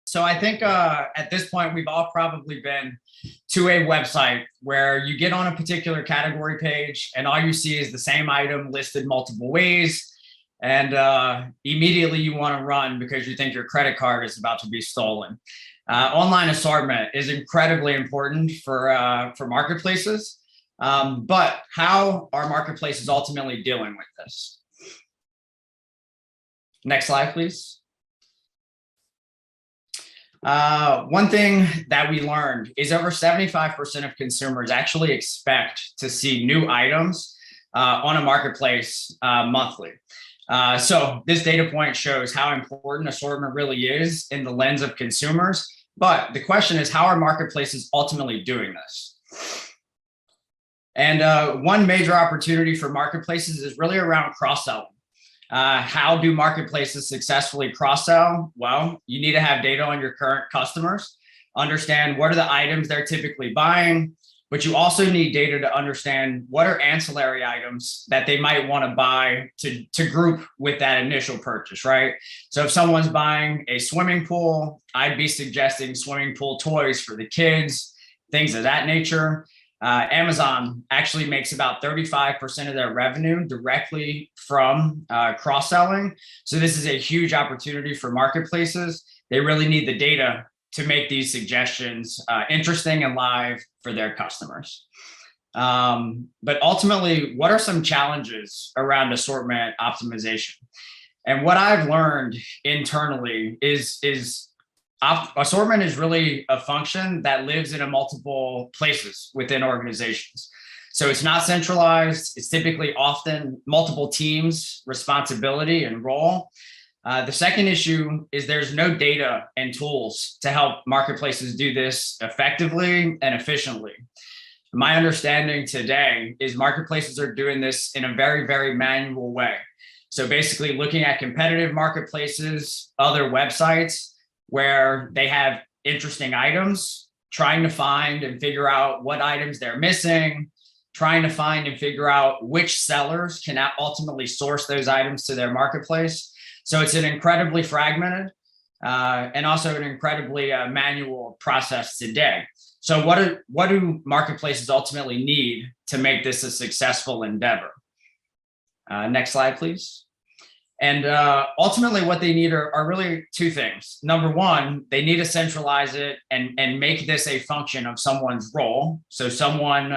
So I think at this point, we've all probably been to a website where you get on a particular category page and all you see is the same item listed multiple ways. And immediately you want to run because you think your credit card is about to be stolen. Online assortment is incredibly important for marketplaces. But how are marketplaces ultimately dealing with this? Next slide, please. One thing that we learned is over 75% of consumers actually expect to see new items on a marketplace monthly. So this data point shows how important assortment really is in the lens of consumers. But the question is, how are marketplaces ultimately doing this? And one major opportunity for marketplaces is really around cross-selling. How do marketplaces successfully cross-sell? Well, you need to have data on your current customers, understand what are the items they're typically buying, but you also need data to understand what are ancillary items that they might want to buy to group with that initial purchase, right? So if someone's buying a swimming pool, I'd be suggesting swimming pool toys for the kids, things of that nature. Amazon actually makes about 35% of their revenue directly from cross-selling. So this is a huge opportunity for marketplaces. They really need the data to make these suggestions interesting and live for their customers. But ultimately, what are some challenges around assortment optimization? And what I've learned internally is assortment is really a function that lives in multiple places within organizations. So it's not centralized. It's typically often multiple teams' responsibility and role. The second issue is there's no data and tools to help marketplaces do this effectively and efficiently. My understanding today is marketplaces are doing this in a very, very manual way. So basically looking at competitive marketplaces, other websites, where they have interesting items, trying to find and figure out what items they're missing, trying to find and figure out which sellers can ultimately source those items to their marketplace. So it's an incredibly fragmented and also an incredibly manual process today. So what do marketplaces ultimately need to make this a successful endeavor? Next slide, please. And ultimately what they need are really two things. Number one, they need to centralize it and make this a function of someone's role. So someone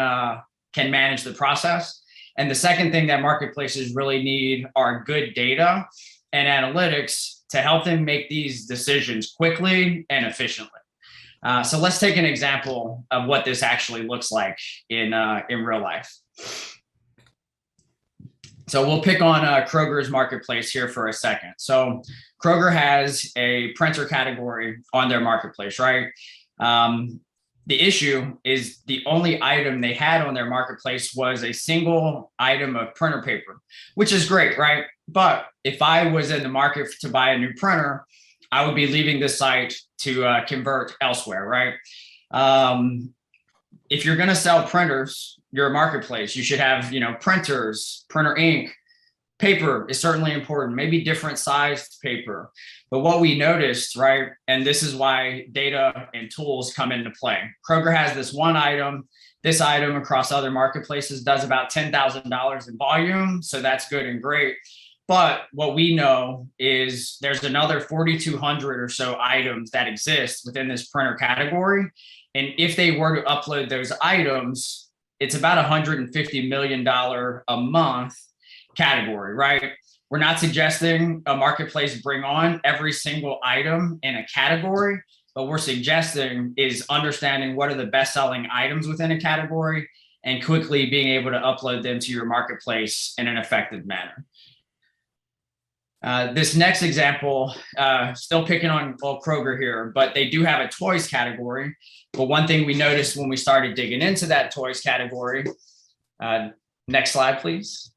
can manage the process. And the second thing that marketplaces really need are good data and analytics to help them make these decisions quickly and efficiently. So let's take an example of what this actually looks like in real life. So we'll pick on Kroger's marketplace here for a second. So Kroger has a printer category on their marketplace, right? The issue is the only item they had on their marketplace was a single item of printer paper, which is great, right? But if I was in the market to buy a new printer, I would be leaving this site to convert elsewhere, right? If you're going to sell printers, you're a marketplace, you should have, printers, printer ink, paper is certainly important, maybe different sized paper. But what we noticed, right, and this is why data and tools come into play. Kroger has this one item. This item across other marketplaces does about $10,000 in volume. So that's good and great. But what we know is there's another 4,200 or so items that exist within this printer category. And if they were to upload those items, it's about $150 million a month category, right? We're not suggesting a marketplace bring on every single item in a category, but we're suggesting is understanding what are the best-selling items within a category and quickly being able to upload them to your marketplace in an effective manner. This next example, still picking on Kroger here, but they do have a toys category. But one thing we noticed when we started digging into that toys category, next slide, please,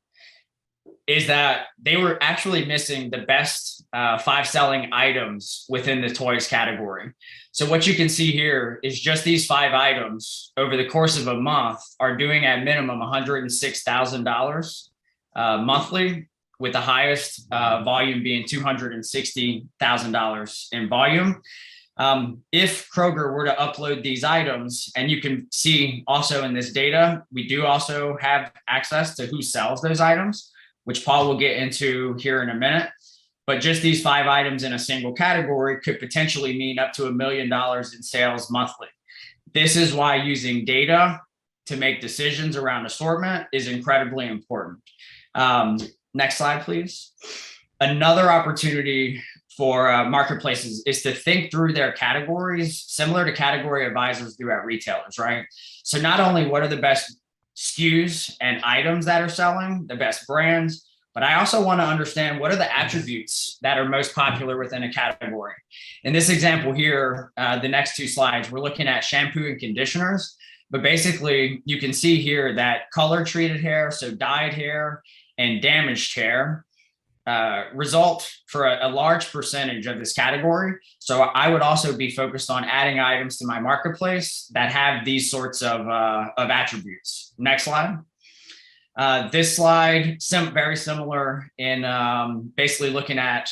is that they were actually missing the best 5 selling items within the toys category. So what you can see here is just these 5 items over the course of a month are doing at minimum $106,000 monthly, with the highest volume being $260,000 in volume. If Kroger were to upload these items, and you can see also in this data, we do also have access to who sells those items, which Paul will get into here in a minute. But just these 5 items in a single category could potentially mean up to $1 million in sales monthly. This is why using data to make decisions around assortment is incredibly important. Next slide, please. Another opportunity for marketplaces is to think through their categories, similar to category advisors do at retailers, right? So not only what are the best SKUs and items that are selling, the best brands, but I also want to understand what are the attributes that are most popular within a category. In this example here, the next 2 slides, we're looking at shampoo and conditioners. But basically, you can see here that color treated hair, so dyed hair and damaged hair, result for a large percentage of this category. So I would also be focused on adding items to my marketplace that have these sorts of attributes. Next slide. This slide, very similar in basically looking at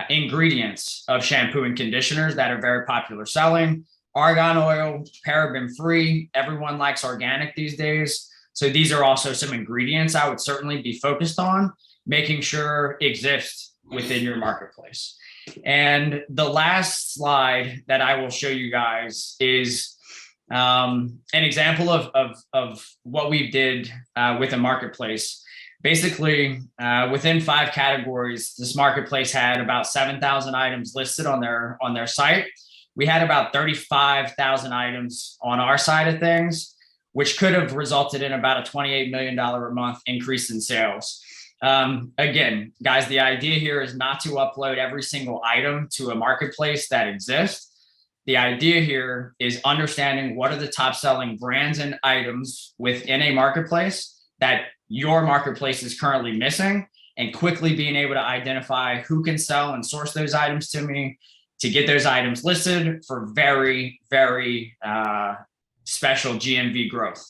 ingredients of shampoo and conditioners that are very popular selling. Argan oil, paraben free. Everyone likes organic these days. So these are also some ingredients I would certainly be focused on making sure exist within your marketplace. And the last slide that I will show you guys is an example of what we did with a marketplace. Basically, within 5 categories, this marketplace had about 7,000 items listed on their site. We had about 35,000 items on our side of things, which could have resulted in about a $28 million a month increase in sales. Again, guys, the idea here is not to upload every single item to a marketplace that exists. The idea here is understanding what are the top selling brands and items within a marketplace that your marketplace is currently missing, and quickly being able to identify who can sell and source those items to me to get those items listed for very, very special GMV growth.